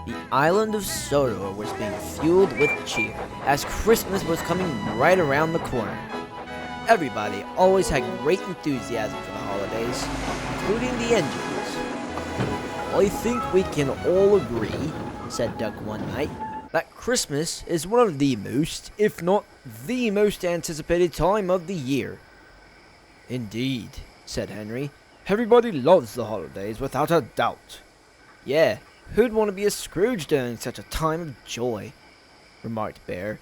The island of Sodor was being fueled with cheer, as Christmas was coming right around the corner. Everybody always had great enthusiasm for the holidays, including the engines. "I think we can all agree," said Duck one night, "that Christmas is one of the most, if not the most anticipated time of the year." "Indeed," said Henry. "Everybody loves the holidays, without a doubt." "Yeah, who'd want to be a Scrooge during such a time of joy?" remarked Bear.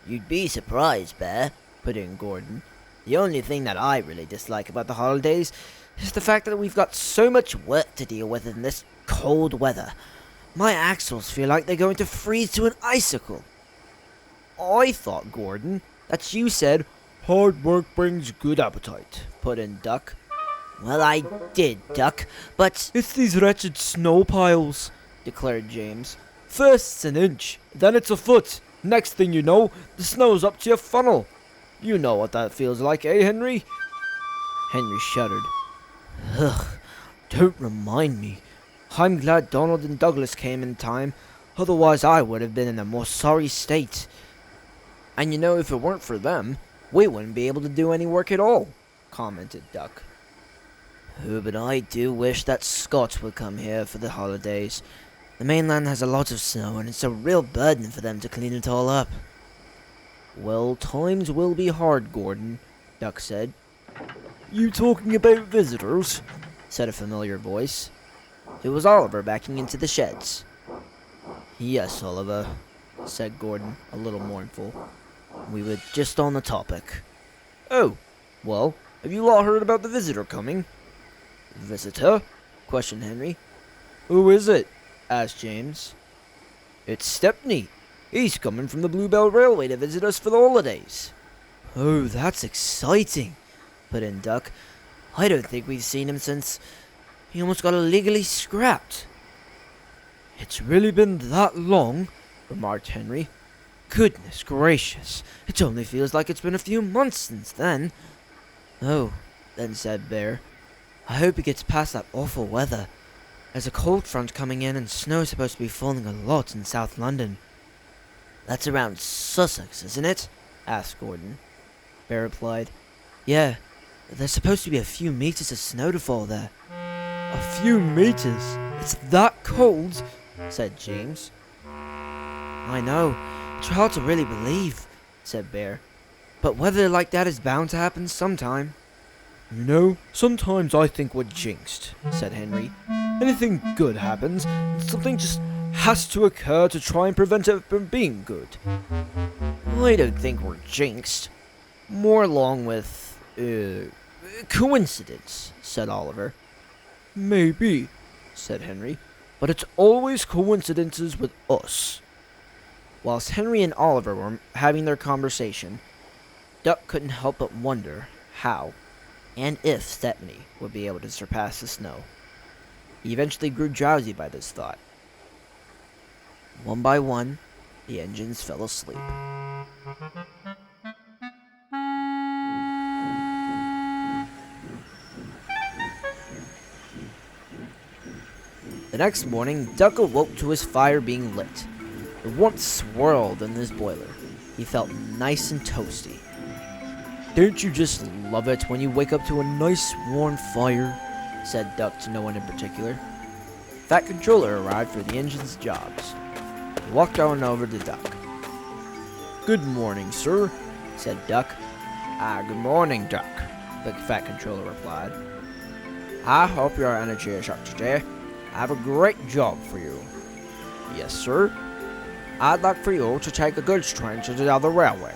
"You'd be surprised, Bear," put in Gordon. "The only thing that I really dislike about the holidays is the fact that we've got so much work to deal with in this cold weather. My axles feel like they're going to freeze to an icicle." "I thought, Gordon, that you said hard work brings good appetite," put in Duck. "Well, I did, Duck, but—" "It's these wretched snow piles," declared James. "First it's an inch, then it's a foot. Next thing you know, the snow's up to your funnel. You know what that feels like, eh, Henry?" Henry shuddered. "Ugh, don't remind me. I'm glad Donald and Douglas came in time, otherwise I would have been in a more sorry state. And you know, if it weren't for them, we wouldn't be able to do any work at all," commented Duck. "Oh, but I do wish that Scots would come here for the holidays. The mainland has a lot of snow, and it's a real burden for them to clean it all up." "Well, times will be hard, Gordon," Duck said. "You talking about visitors?" said a familiar voice. It was Oliver backing into the sheds. "Yes, Oliver," said Gordon, a little mournful. "We were just on the topic." "Oh, well, have you lot heard about the visitor coming?" "Visitor?" questioned Henry. "Who is it?" asked James. "It's Stepney. He's coming from the Bluebell Railway to visit us for the holidays." "Oh, that's exciting," put in Duck. "I don't think we've seen him since he almost got illegally scrapped." "It's really been that long?" remarked Henry. "Goodness gracious, it only feels like it's been a few months since then." "Oh," then said Bear, "I hope it gets past that awful weather. There's a cold front coming in, and snow's supposed to be falling a lot in South London." "That's around Sussex, isn't it?" asked Gordon. Bear replied, "Yeah, there's supposed to be a few meters of snow to fall there." "A few meters? It's that cold?" said James. "I know, it's hard to really believe," said Bear. "But weather like that is bound to happen sometime." "You know, sometimes I think we're jinxed," said Henry. "Anything good happens, and something just has to occur to try and prevent it from being good." "I don't think we're jinxed. More along with, coincidence," said Oliver. "Maybe," said Henry, "but it's always coincidences with us." Whilst Henry and Oliver were having their conversation, Duck couldn't help but wonder how and if Stepney would be able to surpass the snow. He eventually grew drowsy by this thought. One by one, the engines fell asleep. The next morning, Duck awoke to his fire being lit. The warmth swirled in his boiler. He felt nice and toasty. "Don't you just love it when you wake up to a nice warm fire?" said Duck to no one in particular. Fat Controller arrived for the engine's jobs. He walked on over to Duck. "Good morning, sir," said Duck. Good morning, Duck," the Fat Controller replied. "I hope your energy is up today. I have a great job for you." "Yes, sir." "I'd like for you to take a goods train to the other railway.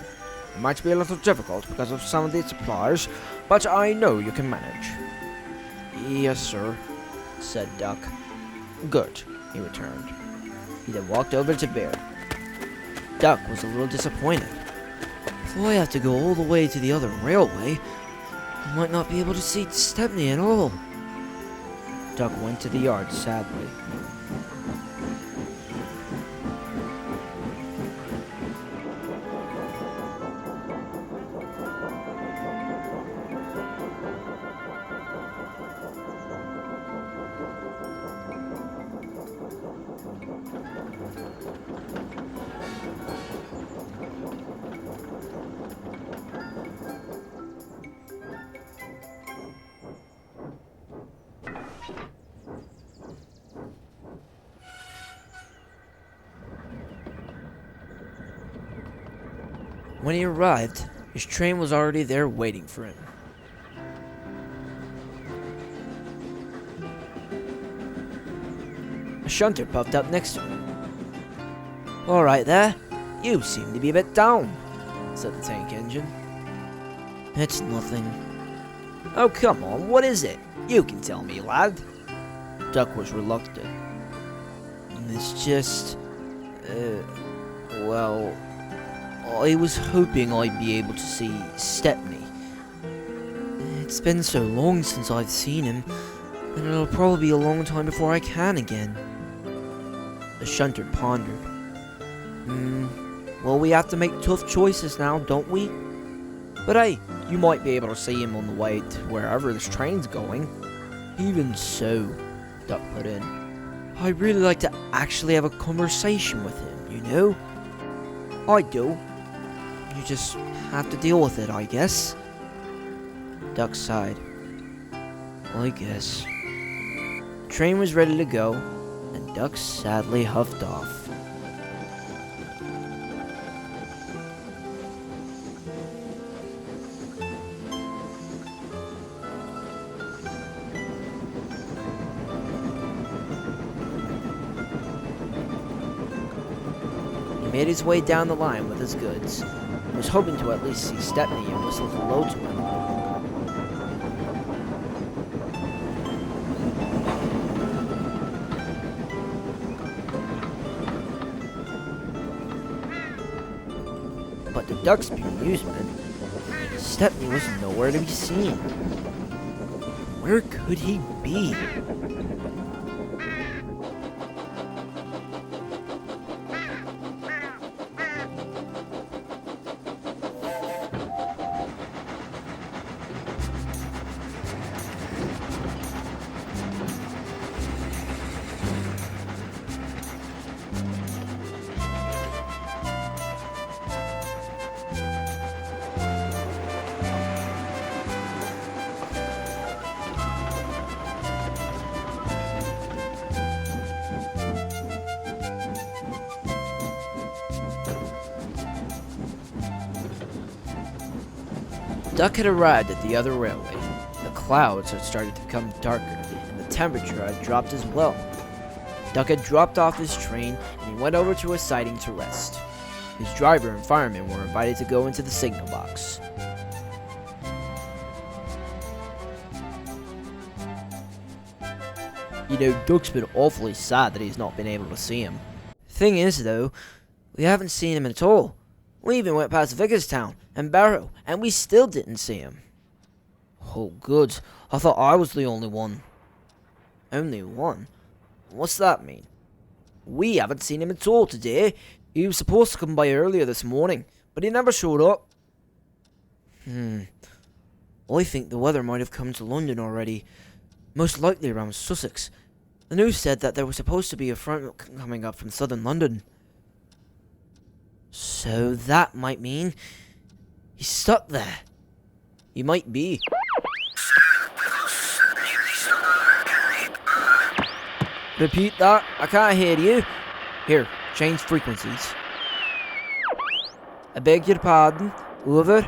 It might be a little difficult because of some of the supplies, but I know you can manage." "Yes, sir," said Duck. "Good," he returned. He then walked over to Bear. Duck was a little disappointed. "If I have to go all the way to the other railway, I might not be able to see Stepney at all." Duck went to the yard sadly. When he arrived, his train was already there waiting for him. A shunter puffed up next to him. "All right there, you seem to be a bit down," said the tank engine. "It's nothing." "Oh, come on, what is it? You can tell me, lad." Duck was reluctant. "It's just... well... I was hoping I'd be able to see Stepney. It's been so long since I've seen him, and it'll probably be a long time before I can again." The shunter pondered. Well, we have to make tough choices now, don't we? But hey, you might be able to see him on the way to wherever this train's going." "Even so," Duck put in, "I'd really like to actually have a conversation with him, you know?" "I do. You just have to deal with it, I guess." Duck sighed. "I guess." The train was ready to go, and Duck sadly huffed off. He made his way down the line with his goods, and was hoping to at least see Stepney and whistle hello to him. But to Duck's bemusement, Stepney was nowhere to be seen. Where could he be? Duck had arrived at the other railway. The clouds had started to become darker, and the temperature had dropped as well. Duck had dropped off his train, and he went over to a siding to rest. His driver and fireman were invited to go into the signal box. You know, Duck's been awfully sad that he's not been able to see him. Thing is, though, we haven't seen him at all. We even went past Vicarstown and Barrow, and we still didn't see him. Oh, good. I thought I was the only one. Only one? What's that mean? We haven't seen him at all today. He was supposed to come by earlier this morning, but he never showed up. I think the weather might have come to London already. Most likely around Sussex. The news said that there was supposed to be a front coming up from southern London. So that might mean he's stuck there. He might be. Repeat that. I can't hear you. Here, change frequencies. I beg your pardon. Over.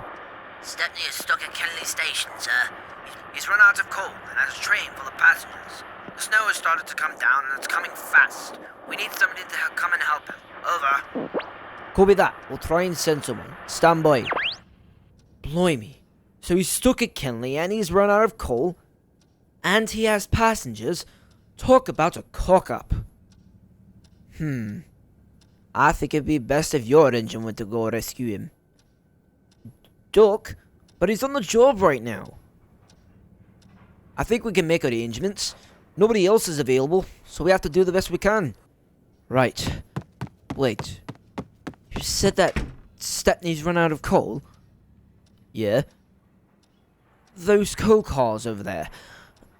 Stepney is stuck at Kenley station, sir. He's run out of coal and has a train full of passengers. The snow has started to come down and it's coming fast. We need somebody to come and help him. Over. Copy that. We'll try and send someone. Stand by. Blimey. So he's stuck at Kenley and he's run out of coal? And he has passengers? Talk about a cock-up. I think it'd be best if your engine went to go rescue him. Duck? But he's on the job right now. I think we can make arrangements. Nobody else is available, so we have to do the best we can. Right. Wait. You said that Stepney's run out of coal? Yeah. Those coal cars over there.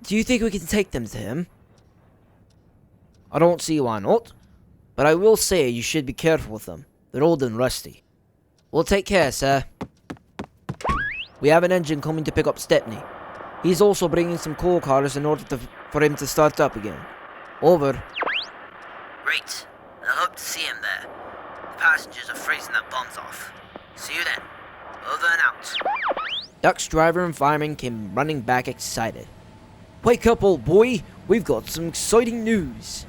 Do you think we can take them to him? I don't see why not. But I will say you should be careful with them. They're old and rusty. We'll take care, sir. We have an engine coming to pick up Stepney. He's also bringing some coal cars in order for him to start up again. Over. Great. I hope to see him there. The passengers are freezing their bums off. See you then. Over and out. Duck's driver and fireman came running back excited. "Wake up, old boy! We've got some exciting news!"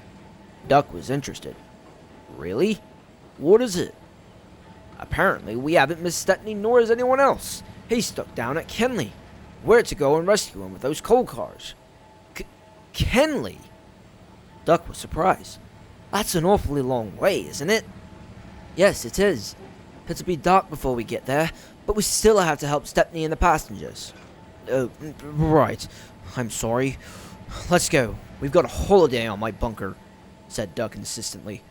Duck was interested. "Really? What is it?" "Apparently, we haven't missed Stepney, nor has anyone else. He's stuck down at Kenley. We're to go and rescue him with those coal cars." Kenley? Duck was surprised. "That's an awfully long way, isn't it?" "Yes, it is. It'll be dark before we get there, but we still have to help Stepney and the passengers." "Oh, right. I'm sorry. Let's go. We've got a holiday on my bunker," said Duck insistently.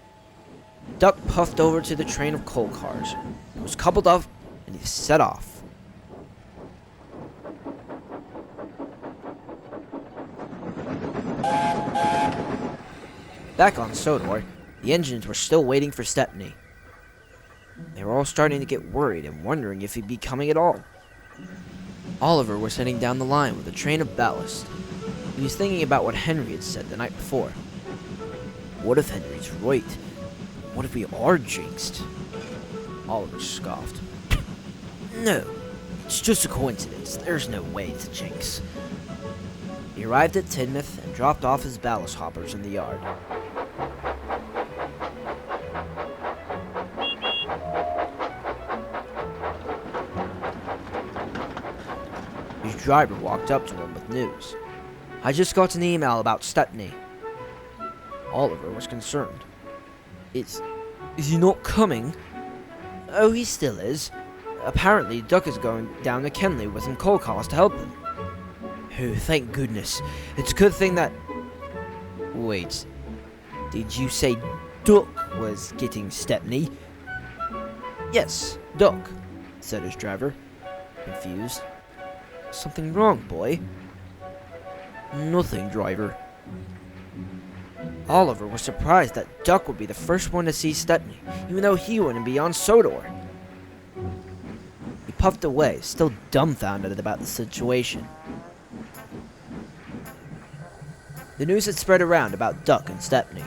Duck puffed over to the train of coal cars. It was coupled up, and he set off. Back on Sodor, the engines were still waiting for Stepney. They were all starting to get worried and wondering if he'd be coming at all. Oliver was heading down the line with a train of ballast. He was thinking about what Henry had said the night before. What if Henry's right? What if we are jinxed? Oliver scoffed. "No, it's just a coincidence. There's no way it's a jinx." He arrived at Tidmouth and dropped off his ballast hoppers in the yard. His driver walked up to him with news. "I just got an email about Stepney." Oliver was concerned. Is he not coming?" "Oh, he still is. Apparently, Duck is going down to Kenley with some coal cars to help him." "Oh, thank goodness. It's a good thing that..." "Wait, did you say Duck was getting Stepney?" "Yes, Duck," said his driver, confused. "Something wrong, boy?" "Nothing, driver." Oliver was surprised that Duck would be the first one to see Stepney, even though he wouldn't be on Sodor. He puffed away, still dumbfounded about the situation. The news had spread around about Duck and Stepney.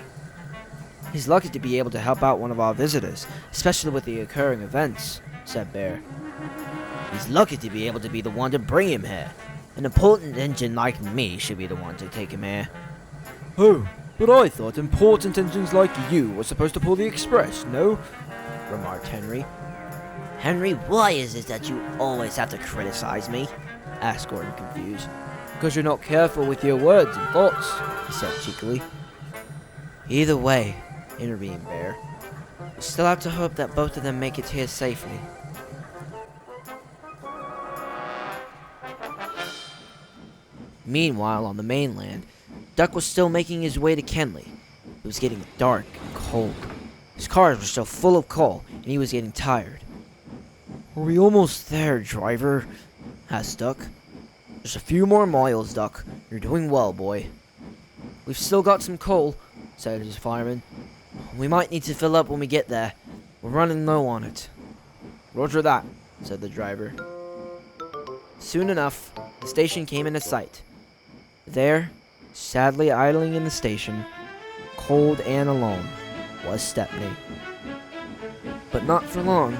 "He's lucky to be able to help out one of our visitors, especially with the occurring events," said Bear. "He's lucky to be able to be the one to bring him here. An important engine like me should be the one to take him here." "Oh, but I thought important engines like you were supposed to pull the express, no?" remarked Henry. Henry, why is it that you always have to criticize me? Asked Gordon, confused. "Because you're not careful with your words and thoughts," he said cheekily. "Either way," intervened Bear, "we still have to hope that both of them make it here safely." Meanwhile, on the mainland, Duck was still making his way to Kenley. It was getting dark and cold. His cars were still full of coal, and he was getting tired. "Are we almost there, driver?" asked Duck. "Just a few more miles, Duck. You're doing well, boy." "We've still got some coal," said his fireman. "We might need to fill up when we get there. We're running low on it." "Roger that," said the driver. Soon enough, the station came into sight. There, sadly idling in the station, cold and alone, was Stepney. But not for long.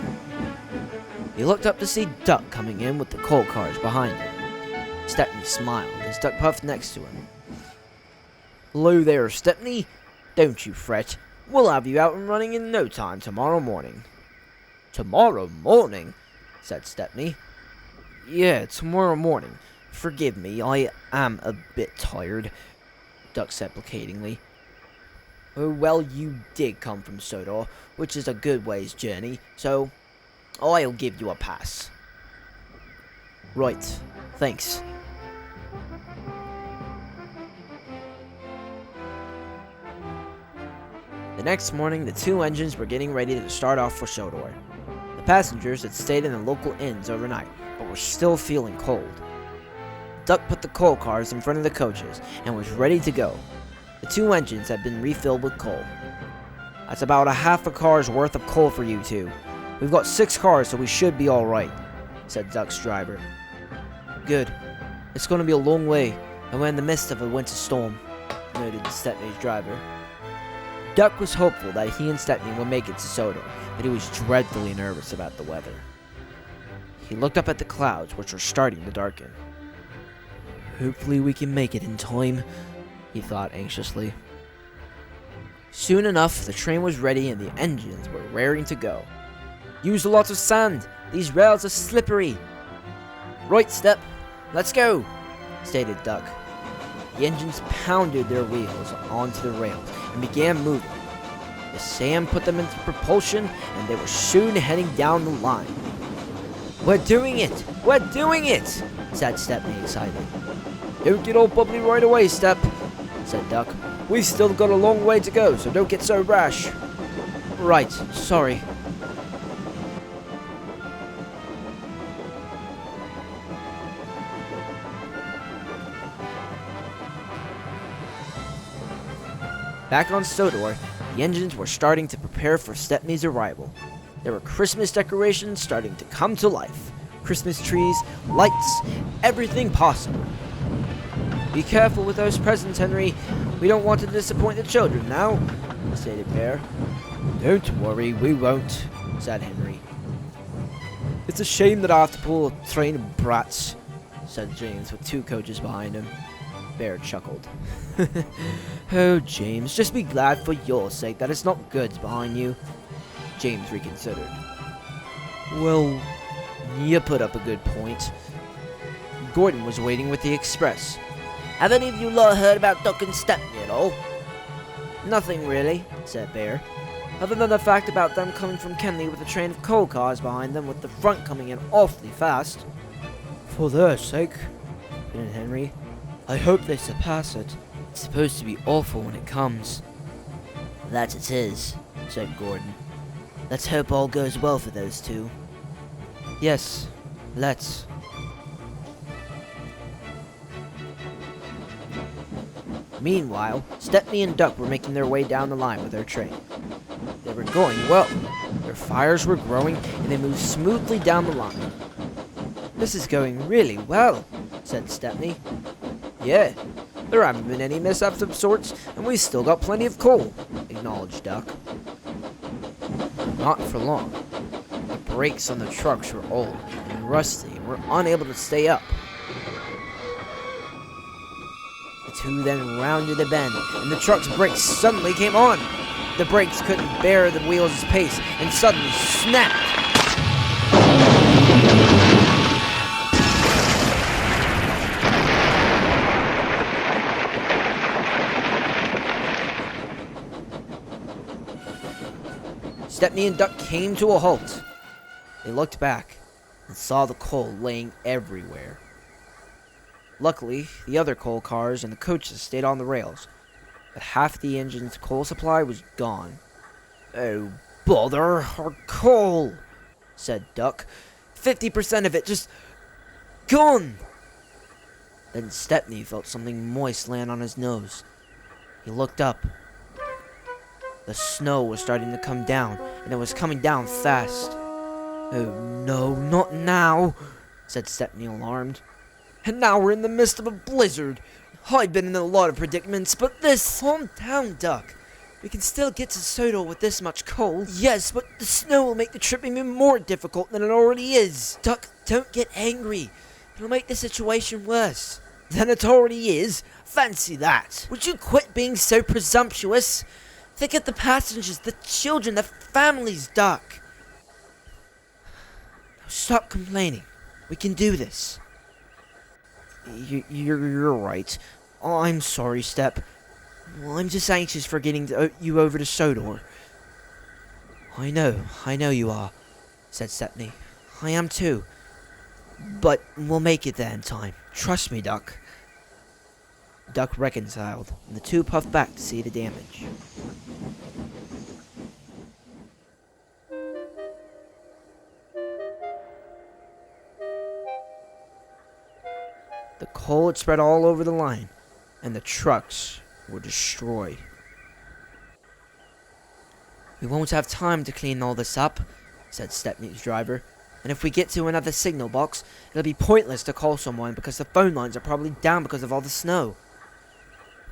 He looked up to see Duck coming in with the coal cars behind him. Stepney smiled as Duck puffed next to him. "Hello there, Stepney. Don't you fret. We'll have you out and running in no time tomorrow morning." "Tomorrow morning?" said Stepney. "Yeah, tomorrow morning. Forgive me, I am a bit tired," Duck said placatingly. "Oh, well, you did come from Sodor, which is a good ways journey, so I'll give you a pass." "Right, thanks." The next morning, the two engines were getting ready to start off for Sodor. The passengers had stayed in the local inns overnight, but were still feeling cold. Duck put the coal cars in front of the coaches and was ready to go. The two engines had been refilled with coal. "That's about a half a car's worth of coal for you two. We've got 6 cars, so we should be all right," said Duck's driver. "Good. It's going to be a long way, and we're in the midst of a winter storm," noted Stepney's driver. Duck was hopeful that he and Stepney would make it to Sodor, but he was dreadfully nervous about the weather. He looked up at the clouds, which were starting to darken. Hopefully we can make it in time, he thought anxiously. Soon enough, the train was ready and the engines were raring to go. Use a lot of sand. These rails are slippery. Right, Step. Let's go, stated Duck. The engines pounded their wheels onto the rails and began moving. The sand put them into propulsion, and they were soon heading down the line. We're doing it! We're doing it! Said Stepney excitedly. Don't get all bubbly right away, Step, said Duck. We've still got a long way to go, so don't get so rash. Right, sorry. Back on Sodor, the engines were starting to prepare for Stepney's arrival. There were Christmas decorations starting to come to life. Christmas trees, lights, everything possible. Be careful with those presents, Henry. We don't want to disappoint the children now, stated Bear. Don't worry, we won't, said Henry. It's a shame that I have to pull a train of brats, said James with 2 coaches behind him. Bear chuckled. Oh, James, just be glad for your sake that it's not goods behind you. James reconsidered. Well, you put up a good point. Gordon was waiting with the express. Have any of you lot heard about Duck and Stepney at all? Nothing really, said Bear. Other than the fact about them coming from Kenley with a train of coal cars behind them with the front coming in awfully fast. For their sake, put in Henry. I hope they surpass it. It's supposed to be awful when it comes. That it is, said Gordon. Let's hope all goes well for those two. Yes, let's. Meanwhile, Stepney and Duck were making their way down the line with their train. They were going well. Their fires were growing, and they moved smoothly down the line. This is going really well, said Stepney. Yeah, there haven't been any mishaps of sorts, and we've still got plenty of coal, acknowledged Duck. Not for long. The brakes on the trucks were old and rusty and were unable to stay up. The two then rounded a bend, and the truck's brakes suddenly came on. The brakes couldn't bear the wheels' pace, and suddenly snapped. Stepney and Duck came to a halt. They looked back and saw the coal laying everywhere. Luckily, the other coal cars and the coaches stayed on the rails, but half the engine's coal supply was gone. Oh, bother, our coal, said Duck. 50% of it just gone. Then Stepney felt something moist land on his nose. He looked up. The snow was starting to come down, and it was coming down fast. Oh no, not now, said Stepney, alarmed. And now we're in the midst of a blizzard. I've been in a lot of predicaments, but this... Calm down, Duck. We can still get to Sodor with this much coal. Yes, but the snow will make the trip even more difficult than it already is. Duck, don't get angry. It'll make the situation worse. Than it already is. Fancy that. Would you quit being so presumptuous? Think of the passengers, the children, the families, Duck. Stop complaining. We can do this. You're right. Oh, I'm sorry, Step. Well, I'm just anxious for getting you over to Sodor. I know you are, said Stepney. I am too. But we'll make it there in time. Trust me, Duck. Duck reconciled, and the two puffed back to see the damage. The coal had spread all over the line, and the trucks were destroyed. We won't have time to clean all this up, said Stepney's driver. And if we get to another signal box, it'll be pointless to call someone because the phone lines are probably down because of all the snow.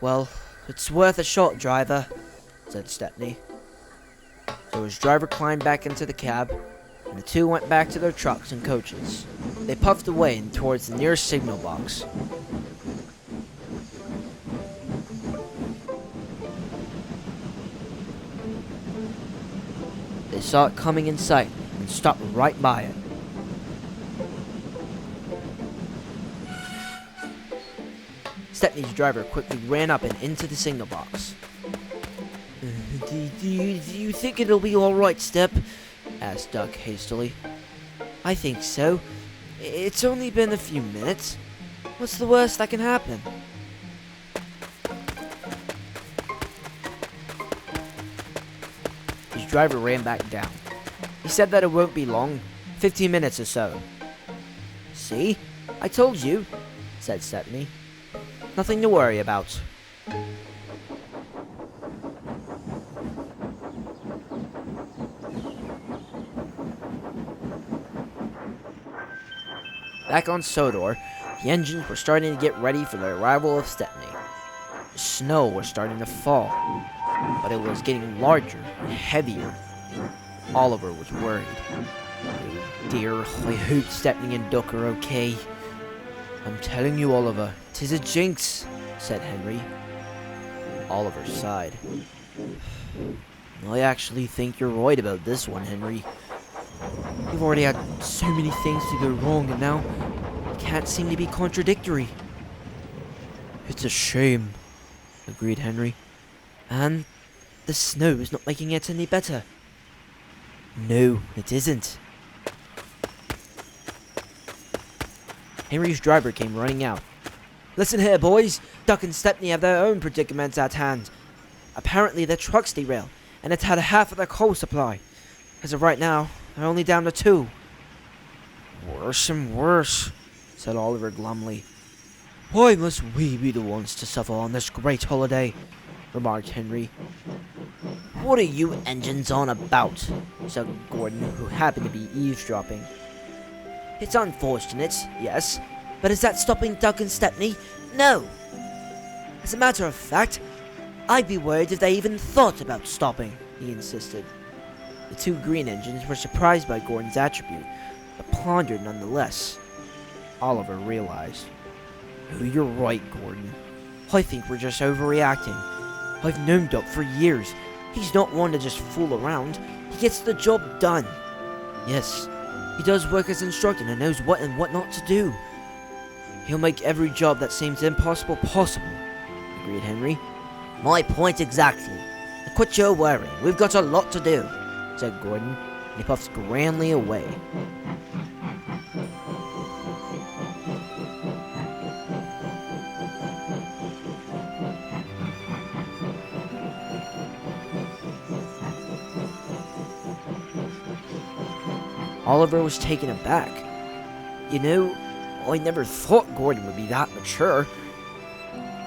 Well, it's worth a shot, driver, said Stepney. So his driver climbed back into the cab, and the two went back to their trucks and coaches. They puffed away towards the nearest signal box. They saw it coming in sight and stopped right by it. Stepney's driver quickly ran up and into the signal box. Do you think it'll be alright, Step? Asked Duck hastily. I think so. It's only been a few minutes. What's the worst that can happen? His driver ran back down. He said that it won't be long, 15 minutes or so. See? I told you, said Stepney. Nothing to worry about. Back on Sodor, the engines were starting to get ready for the arrival of Stepney. The snow was starting to fall, but it was getting larger and heavier. Oliver was worried. Oh dear, I hope Stepney and Duck are okay. I'm telling you, Oliver, 'tis a jinx, said Henry. Oliver sighed. I actually think you're right about this one, Henry. You've already had so many things to go wrong, and now it can't seem to be contradictory. It's a shame, agreed Henry. And the snow is not making it any better. No, it isn't. Henry's driver came running out. Listen here, boys. Duck and Stepney have their own predicaments at hand. Apparently their truck's derailed, and it's had half of their coal supply. As of right now, they're only down to 2. Worse and worse, said Oliver glumly. Why must we be the ones to suffer on this great holiday? Remarked Henry. What are you engines on about? Said Gordon, who happened to be eavesdropping. It's unfortunate, yes, but is that stopping Duck and Stepney? No. As a matter of fact, I'd be worried if they even thought about stopping, he insisted. The 2 green engines were surprised by Gordon's attribute, but pondered nonetheless. Oliver realized. Oh, you're right, Gordon. I think we're just overreacting. I've known Duck for years. He's not one to just fool around. He gets the job done. Yes, he does work as instructed and knows what and what not to do. He'll make every job that seems impossible possible, agreed Henry. My point exactly. Now quit your worrying. We've got a lot to do, said Gordon, and he puffed grandly away. Oliver was taken aback. You know, I never thought Gordon would be that mature.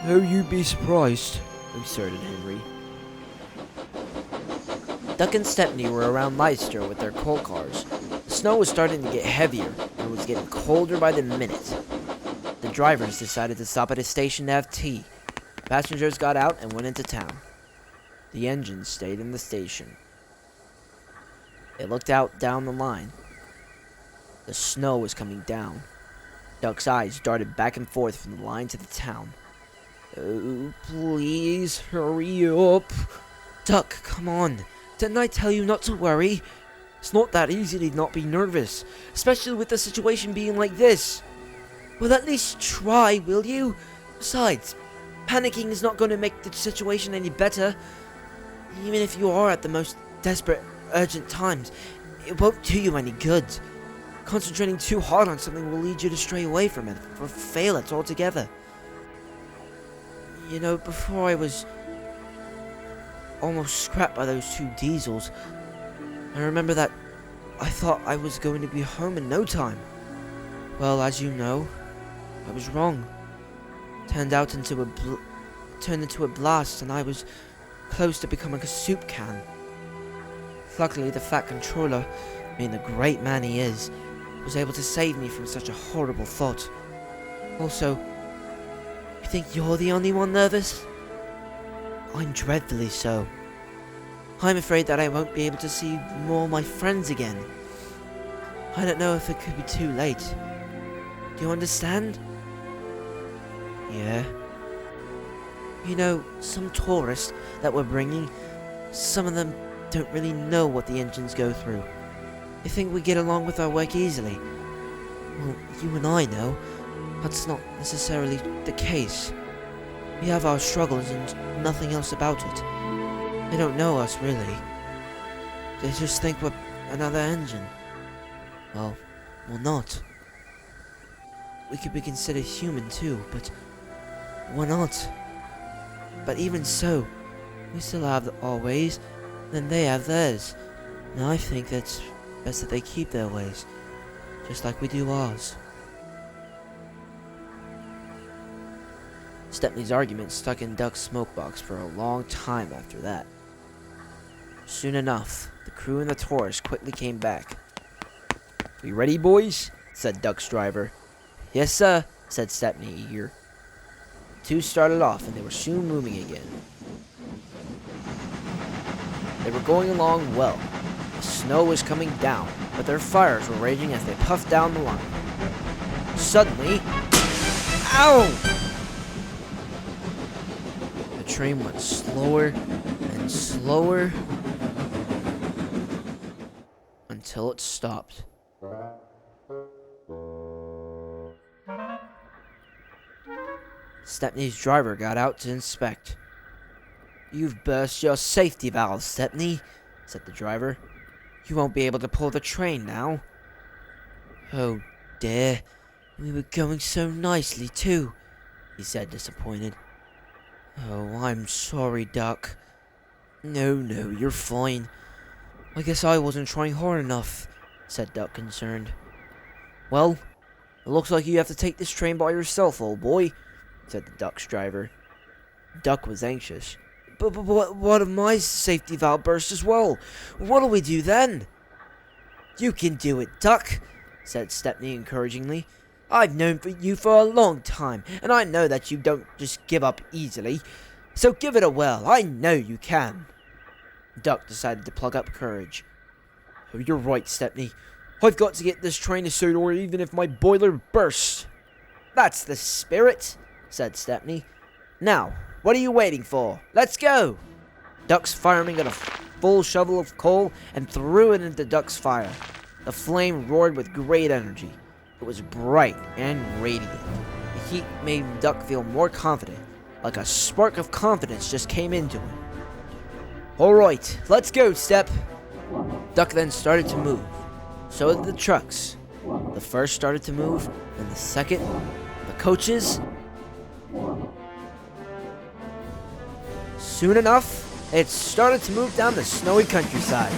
Oh, you'd be surprised, asserted Henry. Duck and Stepney were around Leicester with their coal cars. The snow was starting to get heavier, and it was getting colder by the minute. The drivers decided to stop at a station to have tea. Passengers got out and went into town. The engines stayed in the station. They looked out down the line. The snow was coming down. Duck's eyes darted back and forth from the line to the town. Oh, please, hurry up. Duck, come on. Didn't I tell you not to worry? It's not that easy to not be nervous, especially with the situation being like this. Well, at least try, will you? Besides, panicking is not going to make the situation any better. Even if you are at the most desperate, urgent times, it won't do you any good. Concentrating too hard on something will lead you to stray away from it, or fail it altogether. You know, before I was almost scrapped by those 2 diesels, I remember that I thought I was going to be home in no time. Well, as you know, I was wrong. Turned into a blast, and I was close to becoming a soup can. Luckily, the Fat Controller, being the great man he is, was able to save me from such a horrible thought. Also, you think you're the only one nervous? I'm dreadfully so. I'm afraid that I won't be able to see more of my friends again. I don't know if it could be too late. Do you understand? Yeah. You know, some tourists that we're bringing, some of them don't really know what the engines go through. They think we get along with our work easily. Well, you and I know that's not necessarily the case. We have our struggles and nothing else about it. They don't know us, really. They just think we're another engine. Well, we're not. We could be considered human too, but we're not. But even so, we still have our ways, and they have theirs. And I think that's best that they keep their ways, just like we do ours. Stepney's argument stuck in Duck's smokebox for a long time after that. Soon enough, the crew and the tourists quickly came back. "We ready, boys?" said Duck's driver. "Yes, sir," said Stepney, eager. The two started off, and they were soon moving again. They were going along well. The snow was coming down, but their fires were raging as they puffed down the line. Suddenly, ow! The train went slower and slower until it stopped. Stepney's driver got out to inspect. "You've burst your safety valve, Stepney," said the driver. "You won't be able to pull the train now." "Oh dear, we were going so nicely too," he said, disappointed. "Oh, I'm sorry, Duck." No, you're fine. I guess I wasn't trying hard enough," said Duck, concerned. "Well, it looks like you have to take this train by yourself, old boy," said the Duck's driver. Duck was anxious. But what if my safety valve burst as well? What'll we do then?" "You can do it, Duck," said Stepney encouragingly. "I've known you for a long time, and I know that you don't just give up easily. So give it a whirl. I know you can." Duck decided to plug up courage. "Oh, you're right, Stepney. I've got to get this train to Sodor even if my boiler bursts." "That's the spirit," said Stepney. "Now, what are you waiting for? Let's go!" Duck's fireman got a full shovel of coal and threw it into Duck's fire. The flame roared with great energy. It was bright and radiant. The heat made Duck feel more confident, like a spark of confidence just came into him. "All right, let's go, Step." Duck then started to move. So did the trucks. The first started to move, and the second, the coaches. Soon enough, it started to move down the snowy countryside.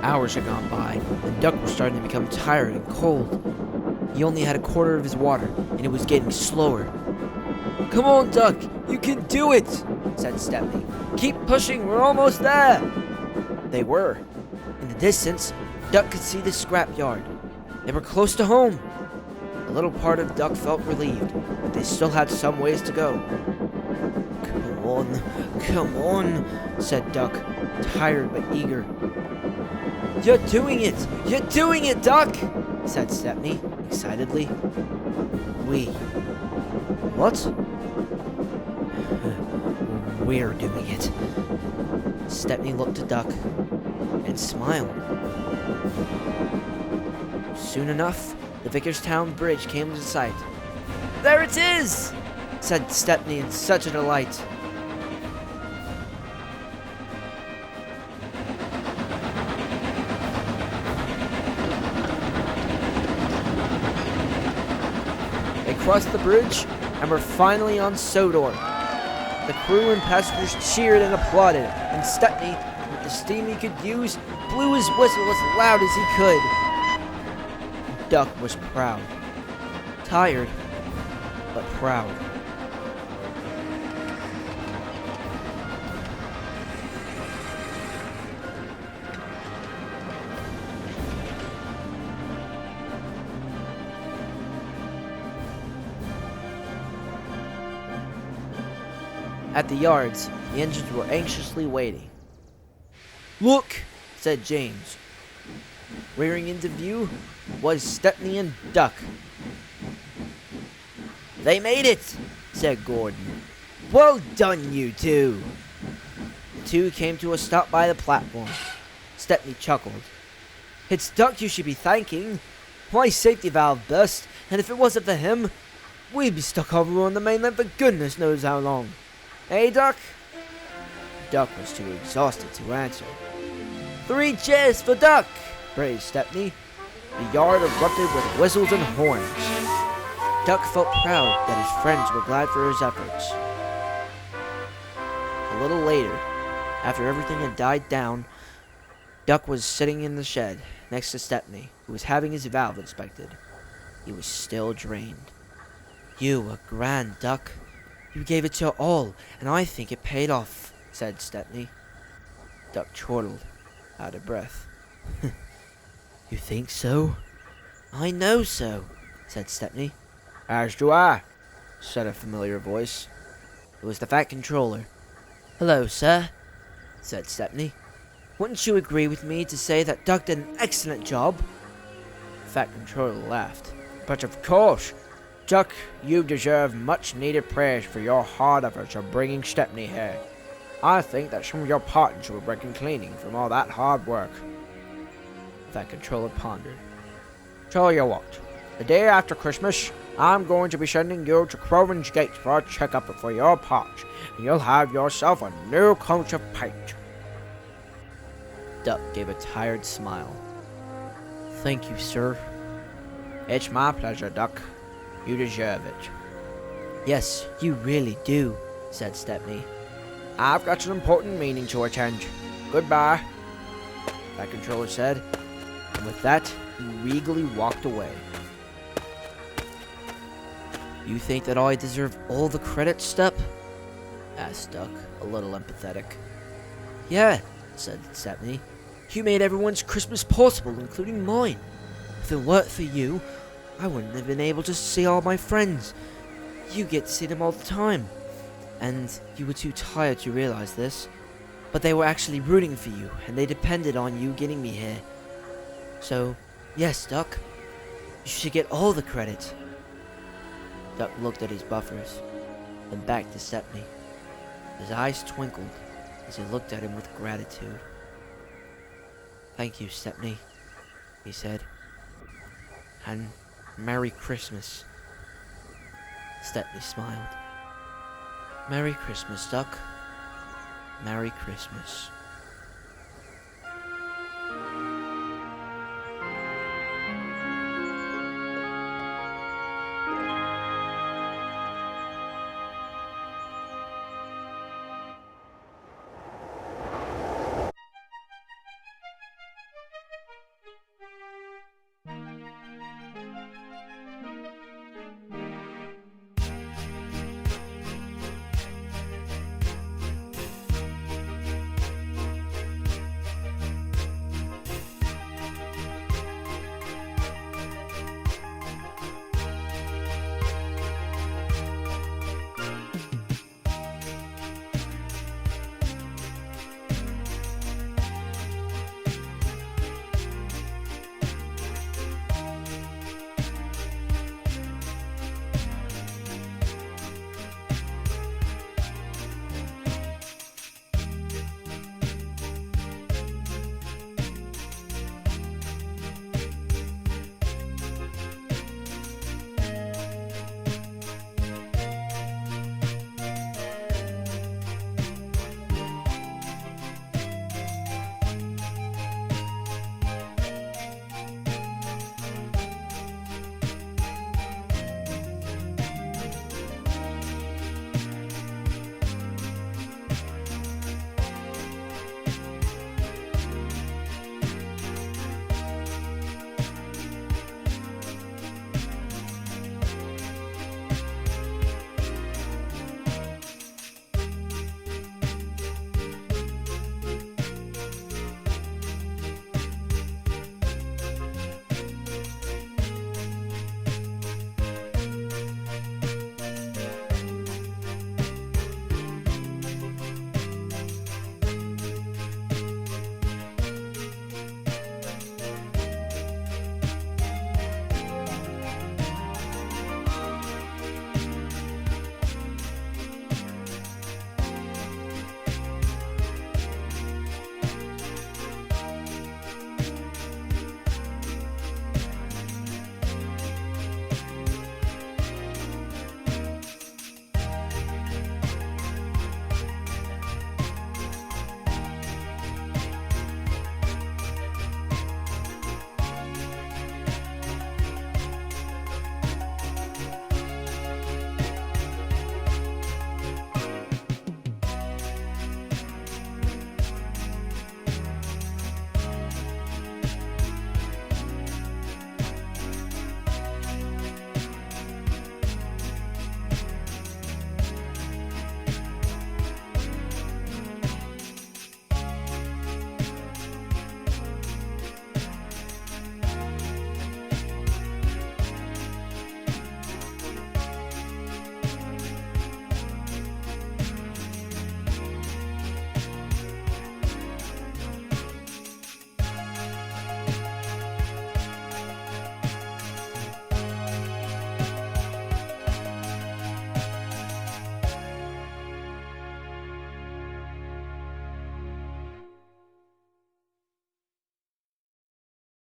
Hours had gone by, and Duck was starting to become tired and cold. He only had a quarter of his water, and it was getting slower. "Come on, Duck, you can do it," said Stepney. "Keep pushing, we're almost there." They were. In the distance, Duck could see the scrapyard. They were close to home. A little part of Duck felt relieved, but they still had some ways to go. Come on, said Duck, tired but eager. You're doing it, Duck, said Stepney, excitedly. What? We're doing it. Stepney looked at Duck and smiled. Soon enough, the Vickerstown Bridge came into sight. There it is, said Stepney in such a delight. They crossed the bridge and were finally on Sodor. The crew and passengers cheered and applauded, and Stepney, with the steam he could use, blew his whistle as loud as he could. Duck was proud. Tired, but proud. At the yards, the engines were anxiously waiting. Look, said James. Rearing into view was Stepney and Duck. They made it, said Gordon. Well done, you two. The two came to a stop by the platform. Stepney chuckled. It's Duck you should be thanking. My safety valve burst, and if it wasn't for him, we'd be stuck over on the mainland for goodness knows how long. Eh, Duck? Duck was too exhausted to answer. 3 cheers for Duck, praised Stepney. The yard erupted with whistles and horns. Duck felt proud that his friends were glad for his efforts. A little later, after everything had died down, Duck was sitting in the shed next to Stepney, who was having his valve inspected. He was still drained. You were grand, Duck. You gave it your all, and I think it paid off, said Stepney. Duck chortled, out of breath. You think so? I know so, said Stepney. As do I, said a familiar voice. It was the Fat Controller. Hello, sir, said Stepney. Wouldn't you agree with me to say that Duck did an excellent job? The Fat Controller laughed. But of course, Duck, you deserve much needed praise for your hard efforts of bringing Stepney here. I think that some of your partners will break cleaning from all that hard work. The Fat Controller pondered. Tell you what, the day after Christmas, I'm going to be sending you to Croven's Gate for a checkup for your parts, and you'll have yourself a new coat of paint. Duck gave a tired smile. Thank you, sir. It's my pleasure, Duck. You deserve it. Yes, you really do, said Stepney. I've got an important meeting to attend. Goodbye, that controller said, and with that, he regally walked away. You think that I deserve all the credit, Step? Asked Duck, a little empathetic. Yeah, said Stepney. You made everyone's Christmas possible, including mine. If it weren't for you, I wouldn't have been able to see all my friends. You get to see them all the time. And you were too tired to realize this. But they were actually rooting for you, and they depended on you getting me here. So, yes, Duck, you should get all the credit. Duck looked at his buffers, then back to Stepney. His eyes twinkled as he looked at him with gratitude. Thank you, Stepney, he said. And Merry Christmas. Stepney smiled. Merry Christmas, Duck. Merry Christmas.